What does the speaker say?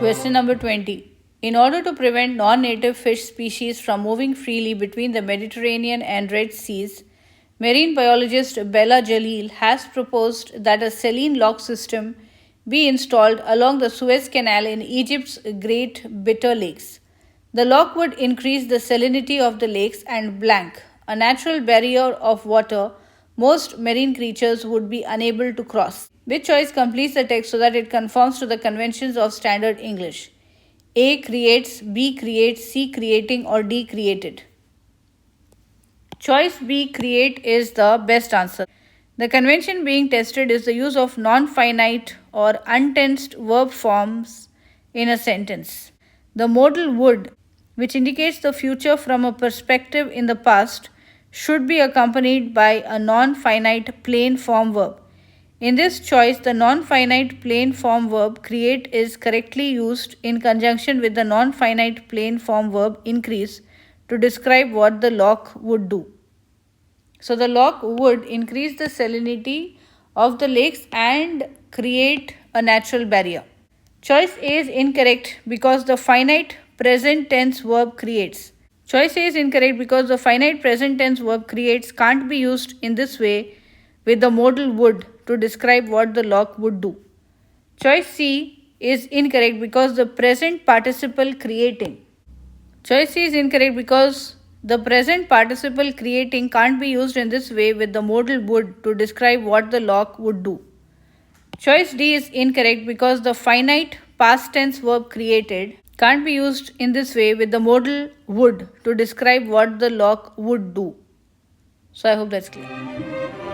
Question number 20. In order to prevent non-native fish species from moving freely between the Mediterranean and Red Seas, marine biologist Bella Galil has proposed that a saline lock system be installed along the Suez Canal in Egypt's Great Bitter Lakes. The lock would increase the salinity of the lakes and blank, a natural barrier of water most marine creatures would be unable to cross. Which choice completes the text so that it conforms to the conventions of standard English? A creates, B creates, C creating, or D created? Choice B create is the best answer. The convention being tested is the use of non-finite or untensed verb forms in a sentence. The modal would, which indicates the future from a perspective in the past, should be accompanied by a non-finite plain form verb. In this choice, the non-finite plain form verb create is correctly used in conjunction with the non-finite plain form verb increase to describe what the lock would do. So the lock would increase the salinity of the lakes and create a natural barrier. Choice A is incorrect because the finite present tense verb creates. Choice A is incorrect because the finite present tense verb creates can't be used in this way with the modal would to describe what the lock would do. Choice C is incorrect because the present participle creating. Choice C is incorrect because the present participle creating can't be used in this way with the modal would to describe what the lock would do. Choice D is incorrect because the finite past tense verb created can't be used in this way with the modal would to describe what the lock would do. So I hope that's clear.